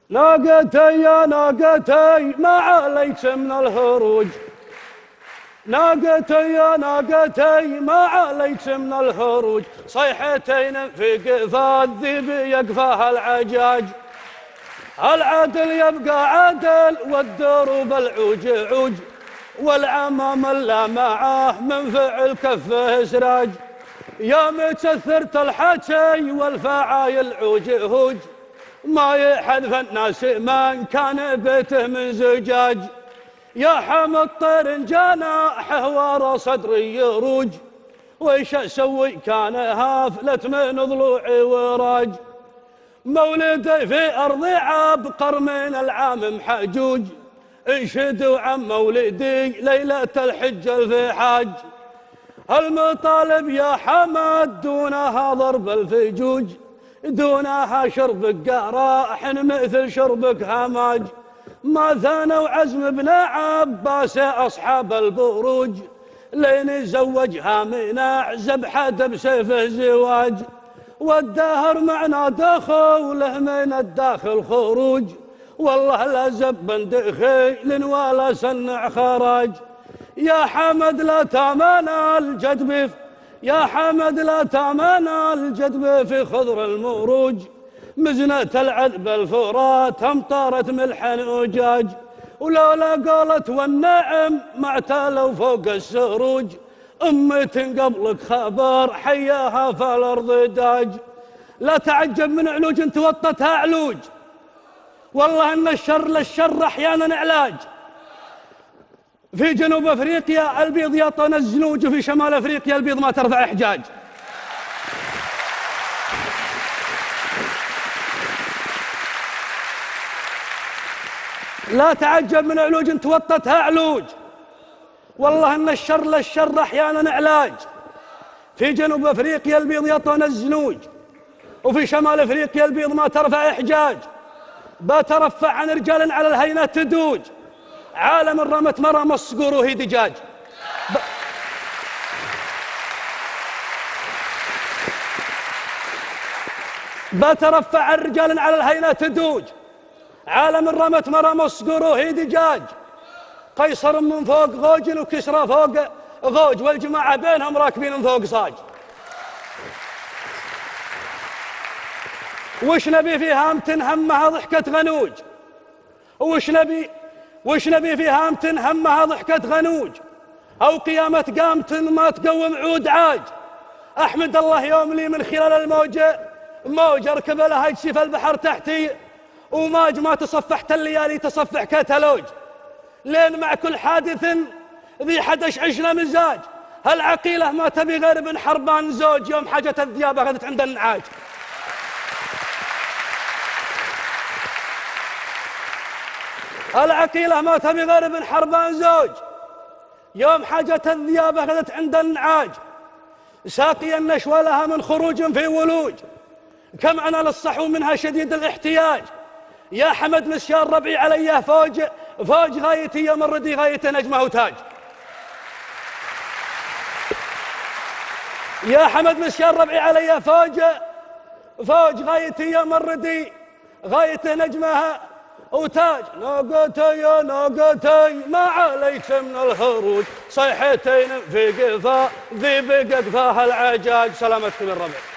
ناقتي يا ناقتي ما عليك من الهروج، ناقتي يا ناقتي ما عليك من الهروج، صيحتين في قفا الذيب يقفاها العجاج، العدل يبقى عدل والدروب العوج عوج، والعمام لا معاه من فعل كفه سراج، يا مكثرت الحكي والفعايل عوج هوج، ما يحذف الناس من كان بيته من زجاج، يا حمد طير جناحه ورا صدري يروج، ويش اسوي كان هافلت من ضلوعي وراج، مولدي في ارض عبقر من العام محجوج، انشدوا عن مولدي ليلة الحج الفحاج، المطالب يا حمد دونها ضرب الفجوج، دونها شربك قراح مثل شربك هماج، ما ثانوا عزم ابن عباس أصحاب البروج، لين زوجها من أعزب حد بسيفه زواج، والدهر معنا دخوله من الداخل خروج، والله لا زب دخيل ولا سنع خراج، يا حمد لا تامن الجدب، يا حمد لا تامن الجدب في خضر المروج، مزنة العذب الفرات امطرت ملحا وجاج، ولولا قالت والنعم ما اعتلوا فوق السروج، أمة قبلك خبر حياها في الأرض داج، لا تعجب من علوج توطتها علوج، والله ان الشر للشر احيانا علاج، في جنوب افريقيا البيض يطن الزنوج، وفي شمال افريقيا البيض ما ترفع احجاج. لا تعجب من علوج توطتها علوج، والله ان الشر للشر احيانا علاج، في جنوب افريقيا البيض يطن الزنوج، وفي شمال افريقيا البيض ما ترفع احجاج، بترفع عن رجال على الهينة تدوج، عالم رمت مرم الصقور وهي دجاج. بترفع عن رجال على الهينة تدوج، عالم رمت مرم الصقور وهي دجاج، قيصر من فوق غوج وكسرى فوق غوج، والجماعة بينهم راكبين من فوق صاج. وش نبي في هامتن همها ضحكة غنوج، وش نبي في هامتن همها ضحكة غنوج، أو قيامة قامتن ما تقوم عود عاج، أحمد الله يوم لي من خلال الموجة موج أركب لها يجسي في البحر تحتي، وماج ما تصفحت الليالي تصفح كتلوج، لين مع كل حادث ذي حدش عشنا مزاج، هالعقيلة ما تبي غير ابن حربان زوج، يوم حاجة الذياب أخذت عند النعاج. العقيلة ما تبي غير ابن حربان زوج، يوم حاجة الذياب أخذت عند النعاج، ساقي النشوى لها من خروج في ولوج، كم أنا للصحو منها شديد الاحتياج، يا حمد مسيار ربعي عليه فوج غايتي يوم الردي غايته نجمه وتاج، يا حمد مسيار ربعي عليه فوج غايتي يوم الردي غايته نجمها وتاج، ناقتي يا ناقتي ما عليك من الهروج، صيحتين في قفا ذيب قفاها العجاج. سلامتكم الربع.